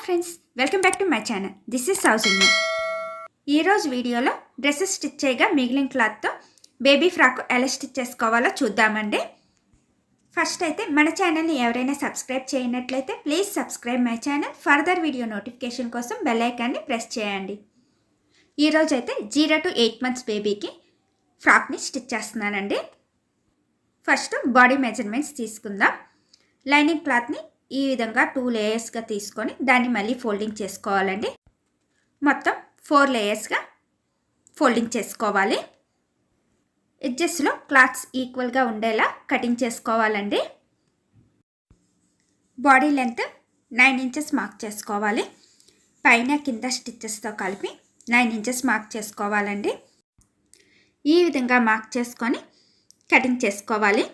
Friends, welcome back to my channel. This is Soujanya. ఈరోజు వీడియోలో dresses stitch చేయగా మిగిలిన క్లాత్తో బేబీ ఫ్రాక్ ఎలా స్టిచ్ చేసుకోవాలో చూద్దామండి. ఫస్ట్ అయితే మన ఛానల్ని ఎవరైనా సబ్స్క్రైబ్ చేయనట్లయితే please subscribe my channel. Further video notification కోసం బెల్ ఐకాన్ని ప్రెస్ చేయండి. ఈరోజు అయితే 0 to 8 months బేబీకి ఫ్రాక్ని స్టిచ్ చేస్తున్నానండి. ఫస్ట్ బాడీ మెజర్మెంట్స్ తీసుకుందాం. లైనింగ్ క్లాత్ని ఈ విధంగా 2 లేయర్స్గా తీసుకొని దాన్ని మళ్ళీ ఫోల్డింగ్ చేసుకోవాలండి. మొత్తం 4 లేయర్స్గా ఫోల్డింగ్ చేసుకోవాలి. ఎడ్జెస్లో క్లాత్స్ ఈక్వల్గా ఉండేలా కటింగ్ చేసుకోవాలండి. బాడీ లెంత్ 9 inches మార్క్ చేసుకోవాలి. పైన కింద స్టిచ్చెస్తో కలిపి 9 inches మార్క్ చేసుకోవాలండి. ఈ విధంగా మార్క్ చేసుకొని కటింగ్ చేసుకోవాలి.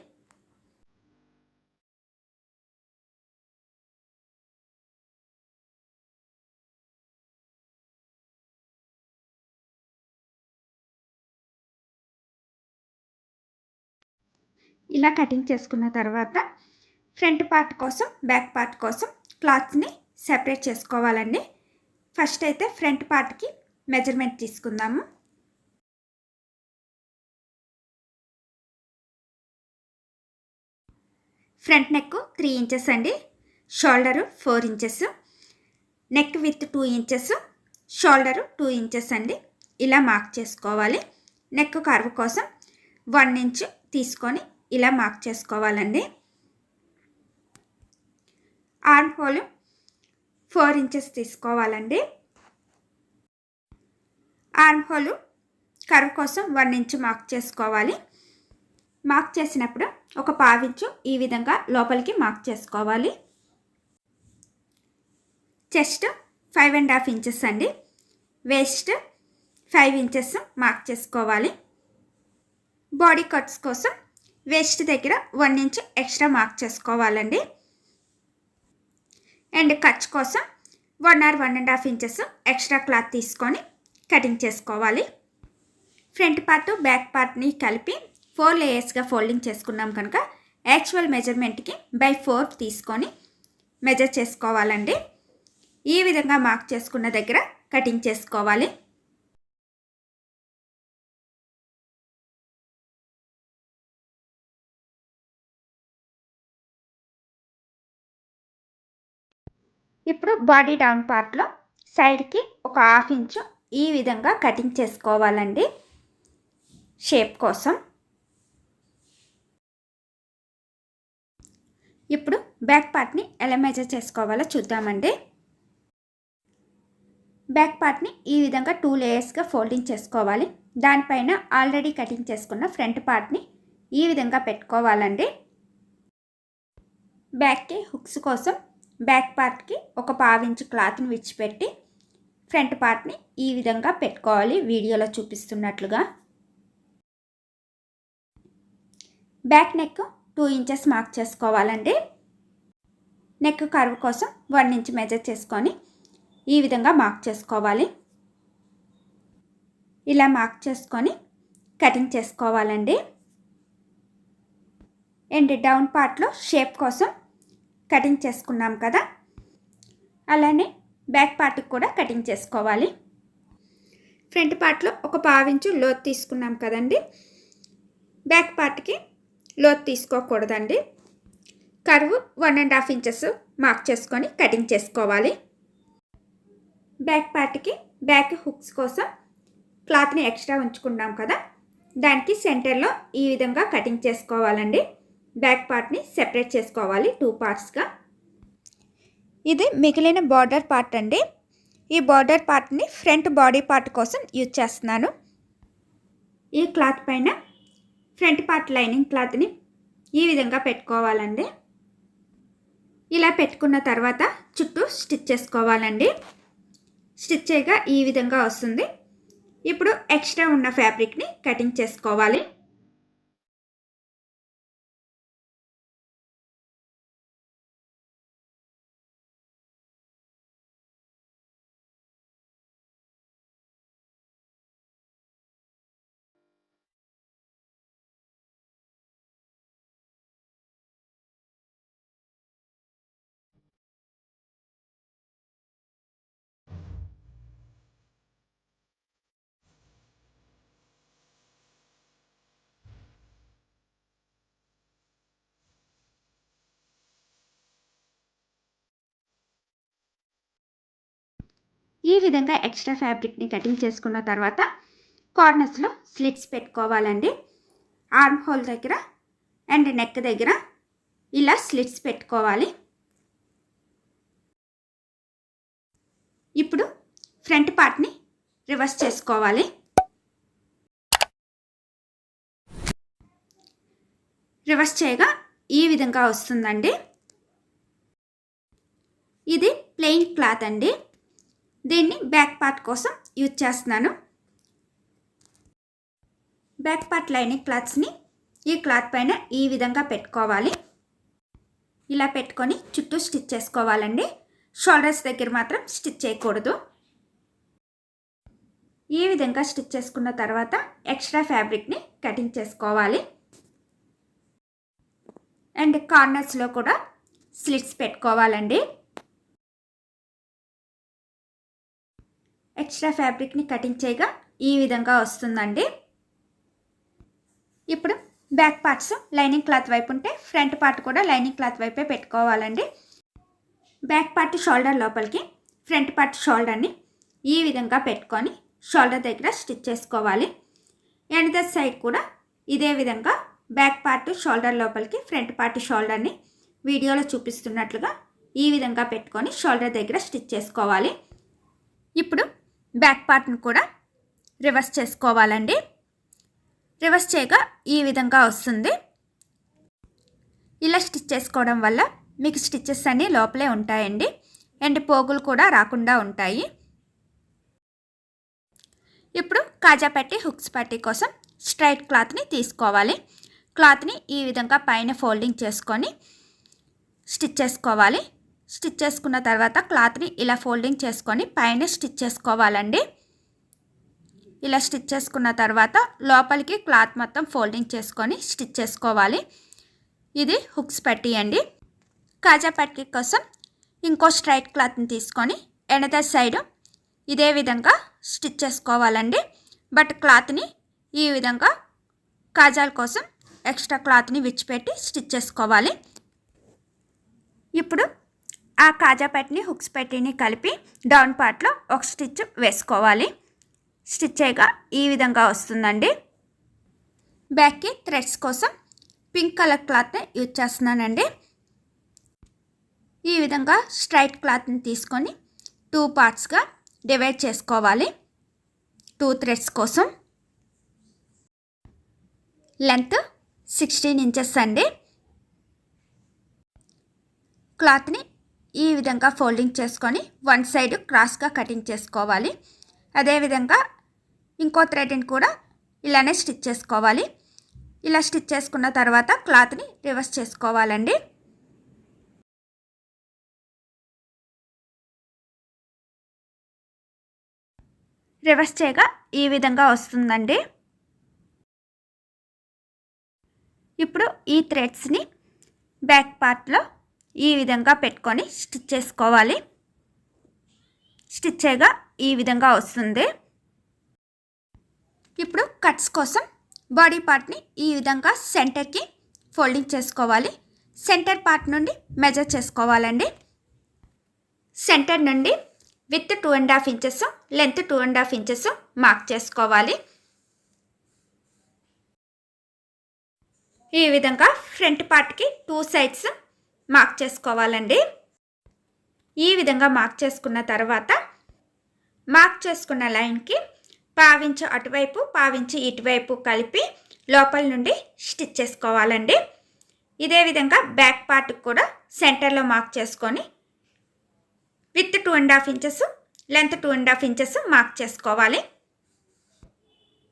ఇలా కటింగ్ చేసుకున్న తర్వాత ఫ్రంట్ పార్ట్ కోసం బ్యాక్ పార్ట్ కోసం క్లాత్ని సెపరేట్ చేసుకోవాలండి. ఫస్ట్ అయితే ఫ్రంట్ పార్ట్కి మెజర్మెంట్ తీసుకుందాము. ఫ్రంట్ నెక్ 3 inches అండి, shoulder 4 inches, neck with 2 inches, shoulder 2 inches అండి. ఇలా మార్క్ చేసుకోవాలి. నెక్ కర్వ్ కోసం 1 inch తీసుకొని ఇలా మార్క్ చేసుకోవాలండి. ఆర్మ్ హోల్ 4 inches తీసుకోవాలండి. ఆర్మ్ హోల్ కర్వ్ కోసం 1 inch మార్క్ చేసుకోవాలి. మార్క్ చేసినప్పుడు ఒక 1/2 inch ఈ విధంగా లోపలికి మార్క్ చేసుకోవాలి. చెస్ట్ 5.5 inches అండి, వేస్ట్ 5 inches మార్క్ చేసుకోవాలి. బాడీ కట్స్ కోసం వేస్ట్ దగ్గర 1 inch ఎక్స్ట్రా మార్క్ చేసుకోవాలండి. అండ్ కట్స్ కోసం 1 or 1.5 inches ఎక్స్ట్రా క్లాత్ తీసుకొని కటింగ్ చేసుకోవాలి. ఫ్రంట్ పార్ట్ బ్యాక్ పార్ట్ని కలిపి 4 లేయర్స్గా ఫోల్డింగ్ చేసుకున్నాం కనుక యాక్చువల్ మెజర్మెంట్కి by 4 తీసుకొని మెజర్ చేసుకోవాలండి. ఈ విధంగా మార్క్ చేసుకున్న దగ్గర కటింగ్ చేసుకోవాలి. ఇప్పుడు బాడీ డౌన్ పార్ట్లో సైడ్కి ఒక 1/2 inch ఈ విధంగా కటింగ్ చేసుకోవాలండి షేప్ కోసం. ఇప్పుడు బ్యాక్ పార్ట్ని ఎలా మెజర్ చేసుకోవాలో చూద్దామండి. బ్యాక్ పార్ట్ని ఈ విధంగా 2 లేయర్స్గా ఫోల్డింగ్ చేసుకోవాలి. దానిపైన ఆల్రెడీ కటింగ్ చేసుకున్న ఫ్రంట్ పార్ట్ని ఈ విధంగా పెట్టుకోవాలండి. బ్యాక్కి హుక్స్ కోసం బ్యాక్ పార్ట్కి ఒక 1/2 inch క్లాత్ని విడిచిపెట్టి ఫ్రంట్ పార్ట్ని ఈ విధంగా పెట్టుకోవాలి వీడియోలో చూపిస్తున్నట్లుగా. బ్యాక్ నెక్ 2 inches మార్క్ చేసుకోవాలండి. నెక్ కర్వ్ కోసం 1 inch మెజర్ చేసుకొని ఈ విధంగా మార్క్ చేసుకోవాలి. ఇలా మార్క్ చేసుకొని కటింగ్ చేసుకోవాలండి. అండ్ డౌన్ పార్ట్లో షేప్ కోసం కటింగ్ చేసుకున్నాం కదా, అలానే బ్యాక్ పార్ట్కి కూడా కటింగ్ చేసుకోవాలి. ఫ్రంట్ పార్ట్లో ఒక 1/2 inch లోతు తీసుకున్నాం కదండి, బ్యాక్ పార్ట్కి లోతు తీసుకోకూడదండి. కర్వ్ 1.5 inches మార్క్ చేసుకొని కటింగ్ చేసుకోవాలి. బ్యాక్ పార్ట్కి బ్యాక్ హుక్స్ కోసం క్లాత్ని ఎక్స్ట్రా ఉంచుకున్నాం కదా, దానికి సెంటర్లో ఈ విధంగా కటింగ్ చేసుకోవాలండి. బ్యాక్ పార్ట్ని సెపరేట్ చేసుకోవాలి 2 partsగా. ఇది మిగిలిన బార్డర్ పార్ట్ అండి. ఈ బార్డర్ పార్ట్ని ఫ్రంట్ బాడీ పార్ట్ కోసం యూజ్ చేస్తున్నాను. ఈ క్లాత్ పైన ఫ్రంట్ పార్ట్ లైనింగ్ క్లాత్ని ఈ విధంగా పెట్టుకోవాలండి. ఇలా పెట్టుకున్న తర్వాత చుట్టూ స్టిచ్ చేసుకోవాలండి. స్టిచ్ చేయగా ఈ విధంగా వస్తుంది. ఇప్పుడు ఎక్స్ట్రా ఉన్న ఫ్యాబ్రిక్ని కటింగ్ చేసుకోవాలి. ఈ విధంగా ఎక్స్ట్రా ఫ్యాబ్రిక్ని కటింగ్ చేసుకున్న తర్వాత కార్నర్స్లో స్లిట్స్ పెట్టుకోవాలండి. ఆర్మ్ హోల్ దగ్గర అండ్ నెక్ దగ్గర ఇలా స్లిట్స్ పెట్టుకోవాలి. ఇప్పుడు ఫ్రంట్ పార్ట్ని రివర్స్ చేసుకోవాలి. రివర్స్ చేయగా ఈ విధంగా వస్తుందండి. ఇది ప్లెయిన్ క్లాత్ అండి. దీన్ని బ్యాక్ పార్ట్ కోసం యూజ్ చేస్తున్నాను. బ్యాక్ పార్ట్ లైనింగ్ క్లాత్స్ని ఈ క్లాత్ పైన ఈ విధంగా పెట్టుకోవాలి. ఇలా పెట్టుకొని చుట్టూ స్టిచ్ చేసుకోవాలండి. షోల్డర్స్ దగ్గర మాత్రం స్టిచ్ చేయకూడదు. ఈ విధంగా స్టిచ్ చేసుకున్న తర్వాత ఎక్స్ట్రా ఫ్యాబ్రిక్ని కటింగ్ చేసుకోవాలి. అండ్ కార్నర్స్లో కూడా స్లిట్స్ పెట్టుకోవాలండి. ఎక్స్ట్రా ఫ్యాబ్రిక్ని కటింగ్ చేయగా ఈ విధంగా వస్తుందండి. ఇప్పుడు బ్యాక్ పార్ట్స్ లైనింగ్ క్లాత్ వైపు ఉంటే ఫ్రంట్ పార్ట్ కూడా లైనింగ్ క్లాత్ వైపే పెట్టుకోవాలండి. బ్యాక్ పార్ట్ షోల్డర్ లోపలికి, ఫ్రంట్ పార్ట్ షోల్డర్ని ఈ విధంగా పెట్టుకొని షోల్డర్ దగ్గర స్టిచ్ చేసుకోవాలి. ఎనదర్ సైడ్ కూడా ఇదే విధంగా బ్యాక్ పార్ట్ షోల్డర్ లోపలికి, ఫ్రంట్ పార్ట్ షోల్డర్ని వీడియోలో చూపిస్తున్నట్లుగా ఈ విధంగా పెట్టుకొని షోల్డర్ దగ్గర స్టిచ్ చేసుకోవాలి. ఇప్పుడు బ్యాక్ పార్ట్ని కూడా రివర్స్ చేసుకోవాలండి. రివర్స్ చేయగా ఈ విధంగా వస్తుంది. ఇలా స్టిచ్ చేసుకోవడం వల్ల మీకు స్టిచ్చెస్ అన్నీ లోపలే ఉంటాయండి. అండ్ పోగులు కూడా రాకుండా ఉంటాయి. ఇప్పుడు కాజా పట్టి, హుక్స్ పట్టి కోసం స్ట్రైట్ క్లాత్ని తీసుకోవాలి. క్లాత్ని ఈ విధంగా పైన ఫోల్డింగ్ చేసుకొని స్టిచ్ చేసుకోవాలి. స్టిచ్ చేసుకున్న తర్వాత క్లాత్ని ఇలా ఫోల్డింగ్ చేసుకొని పైన స్టిచ్ చేసుకోవాలండి. ఇలా స్టిచ్ చేసుకున్న తర్వాత లోపలికి క్లాత్ మొత్తం ఫోల్డింగ్ చేసుకొని స్టిచ్ చేసుకోవాలి. ఇది హుక్స్ పట్టి అండి. కాజా పట్టి కోసం ఇంకో స్ట్రైట్ క్లాత్ని తీసుకొని ఎనదర్ సైడ్ ఇదే విధంగా స్టిచ్ చేసుకోవాలండి. బట్ క్లాత్ని ఈ విధంగా కాజాల కోసం ఎక్స్ట్రా క్లాత్ని విడిచిపెట్టి స్టిచ్ చేసుకోవాలి. ఇప్పుడు ఆ కాజా పట్టిని, హుక్స్ పట్టిని కలిపి డౌన్ పార్ట్లో ఒక స్టిచ్ వేసుకోవాలి. స్టిచ్ చేయగా ఈ విధంగా వస్తుందండి. బ్యాక్కి థ్రెడ్స్ కోసం పింక్ కలర్ క్లాత్ని యూజ్ చేస్తున్నానండి. ఈ విధంగా స్ట్రైట్ క్లాత్ని తీసుకొని 2 పార్ట్స్గా డివైడ్ చేసుకోవాలి. 2 థ్రెడ్స్ కోసం లెంత్ 16 ఇంచెస్ అండి. క్లాత్ని ఈ విధంగా ఫోల్డింగ్ చేసుకొని వన్ సైడ్ క్రాస్గా కటింగ్ చేసుకోవాలి. అదేవిధంగా ఇంకో థ్రెడ్ని కూడా ఇలానే స్టిచ్ చేసుకోవాలి. ఇలా స్టిచ్ చేసుకున్న తర్వాత క్లాత్ని రివర్స్ చేసుకోవాలండి. రివర్స్ చేయగా ఈ విధంగా వస్తుందండి. ఇప్పుడు ఈ థ్రెడ్స్ని బ్యాక్ పార్ట్లో ఈ విధంగా పెట్టుకొని స్టిచ్ చేసుకోవాలి. స్టిచ్ చేయగా ఈ విధంగా వస్తుంది. ఇప్పుడు కట్స్ కోసం బాడీ పార్ట్ని ఈ విధంగా సెంటర్కి ఫోల్డింగ్ చేసుకోవాలి. సెంటర్ పార్ట్ నుండి మెజర్ చేసుకోవాలండి. సెంటర్ నుండి with 2.5 inches, length 2.5 inches mark చేసుకోవాలి. ఈ విధంగా ఫ్రంట్ పార్ట్కి 2 సైడ్స్ మార్క్ చేసుకోవాలండి. ఈ విధంగా మార్క్ చేసుకున్న తర్వాత మార్క్ చేసుకున్న లైన్కి పావించు అటువైపు, పావించి ఇటువైపు కలిపి లోపల నుండి స్టిచ్ చేసుకోవాలండి. ఇదే విధంగా బ్యాక్ పార్ట్కి కూడా సెంటర్లో మార్క్ చేసుకొని with 2.5 inches, length 2.5 inches mark చేసుకోవాలి.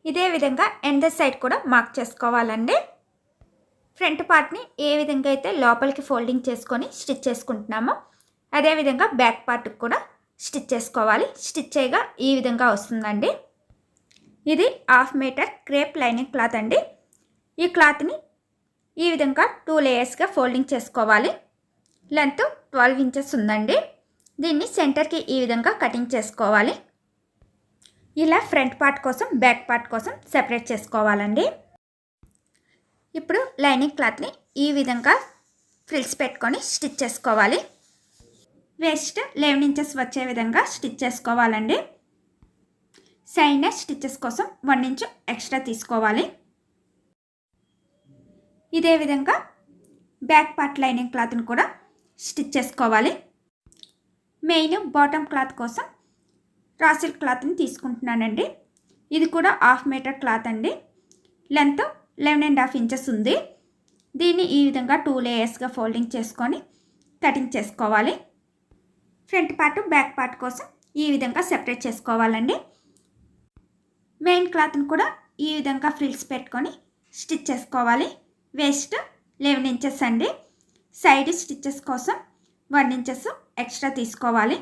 ఇదే విధంగా ఎండర్ సైడ్ కూడా మార్క్ చేసుకోవాలండి. ఫ్రంట్ పార్ట్ని ఏ విధంగా అయితే లోపలికి ఫోల్డింగ్ చేసుకొని స్టిచ్ చేసుకుంటున్నామో అదేవిధంగా బ్యాక్ పార్ట్కి కూడా స్టిచ్ చేసుకోవాలి. స్టిచ్ చేయగా ఈ విధంగా వస్తుందండి. ఇది 1/2 మీటర్ క్రేప్ లైనింగ్ క్లాత్ అండి. ఈ క్లాత్ని ఈ విధంగా 2 లేయర్స్గా ఫోల్డింగ్ చేసుకోవాలి. లెంత్ 12 ఇంచెస్ ఉందండి. దీన్ని సెంటర్కి ఈ విధంగా కటింగ్ చేసుకోవాలి. ఇలా ఫ్రంట్ పార్ట్ కోసం, బ్యాక్ పార్ట్ కోసం సెపరేట్ చేసుకోవాలండి. ఇప్పుడు లైనింగ్ క్లాత్ని ఈ విధంగా ఫ్రిల్స్ పెట్టుకొని స్టిచ్ చేసుకోవాలి. వేస్ట్ 11 ఇంచెస్ వచ్చే విధంగా స్టిచ్ చేసుకోవాలండి. సైడ్ స్టిచెస్ కోసం 1 ఇంచ్ ఎక్స్ట్రా తీసుకోవాలి. ఇదే విధంగా బ్యాక్ పార్ట్ లైనింగ్ క్లాత్ని కూడా స్టిచ్ చేసుకోవాలి. మెయిన్ బాటమ్ క్లాత్ కోసం రా సిల్క్ క్లాత్ని తీసుకుంటున్నానండి. ఇది కూడా 1/2 మీటర్ క్లాత్ అండి. లెంత్ 11.5 ఇంచెస్ ఉంది. దీన్ని ఈ విధంగా 2 లేయర్స్గా ఫోల్డింగ్ చేసుకొని కటింగ్ చేసుకోవాలి. ఫ్రంట్ పార్ట్ బ్యాక్ పార్ట్ కోసం ఈ విధంగా సెపరేట్ చేసుకోవాలండి. మెయిన్ క్లాత్ని కూడా ఈ విధంగా ఫ్రిల్స్ పెట్టుకొని స్టిచ్ చేసుకోవాలి. వేస్ట్ 11 ఇంచెస్ అండి. సైడ్ స్టిచెస్ కోసం 1 ఇంచెస్ ఎక్స్ట్రా తీసుకోవాలి.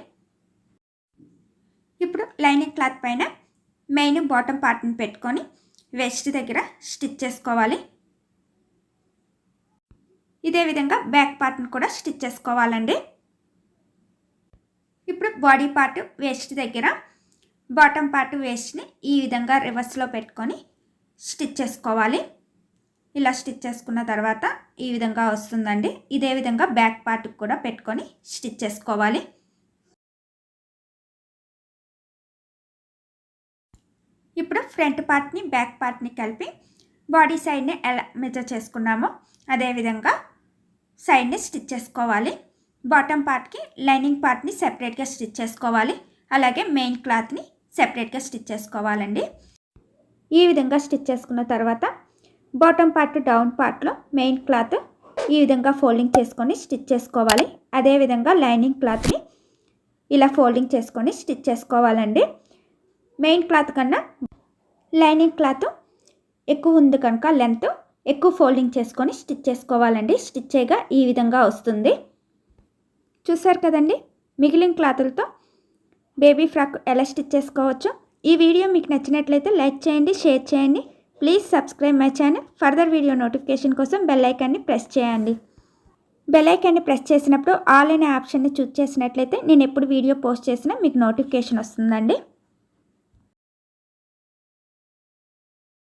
ఇప్పుడు లైనింగ్ క్లాత్ పైన మెయిన్ బాటమ్ పార్ట్ని పెట్టుకొని వేస్ట్ దగ్గర స్టిచ్ చేసుకోవాలి. ఇదే విధంగా బ్యాక్ పార్ట్ని కూడా స్టిచ్ చేసుకోవాలండి. ఇప్పుడు బాడీ పార్ట్ వేస్ట్ దగ్గర బాటమ్ పార్ట్ వేస్ట్ని ఈ విధంగా రివర్స్లో పెట్టుకొని స్టిచ్ చేసుకోవాలి. ఇలా స్టిచ్ చేసుకున్న తర్వాత ఈ విధంగా వస్తుందండి. ఇదే విధంగా బ్యాక్ పార్ట్కి కూడా పెట్టుకొని స్టిచ్ చేసుకోవాలి. ఇప్పుడు ఫ్రంట్ పార్ట్ని బ్యాక్ పార్ట్ని కలిపి బాడీ సైడ్ని ఎలా మెజర్ చేసుకున్నామో అదేవిధంగా సైడ్ని స్టిచ్ చేసుకోవాలి. బాటమ్ పార్ట్కి లైనింగ్ పార్ట్ని సెపరేట్గా స్టిచ్ చేసుకోవాలి. అలాగే మెయిన్ క్లాత్ని సెపరేట్గా స్టిచ్ చేసుకోవాలండి. ఈ విధంగా స్టిచ్ చేసుకున్న తర్వాత బాటమ్ పార్ట్ డౌన్ పార్ట్లో మెయిన్ క్లాత్ ఈ విధంగా ఫోల్డింగ్ చేసుకొని స్టిచ్ చేసుకోవాలి. అదేవిధంగా లైనింగ్ క్లాత్ని ఇలా ఫోల్డింగ్ చేసుకొని స్టిచ్ చేసుకోవాలండి. మెయిన్ క్లాత్ కన్నా లైనింగ్ క్లాత్ ఎక్కువ ఉంది కనుక లెంత్ ఎక్కువ ఫోల్డింగ్ చేసుకొని స్టిచ్ చేసుకోవాలండి. స్టిచ్ చేయగా ఈ విధంగా వస్తుంది. చూసారు కదండి, మిగిలిన క్లాతులతో బేబీ ఫ్రాక్ ఎలా స్టిచ్ చేసుకోవచ్చు. ఈ వీడియో మీకు నచ్చినట్లయితే లైక్ చేయండి, షేర్ చేయండి. Please subscribe my channel. Further video notification కోసం బెల్ ఐకాన్ని ప్రెస్ చేయండి. బెల్ ఐకాన్ని ప్రెస్ చేసినప్పుడు ఆల్ అనే ఆప్షన్ని చూస్ చేసినట్లయితే నేను ఎప్పుడు వీడియో పోస్ట్ చేసినా మీకు నోటిఫికేషన్ వస్తుందండి.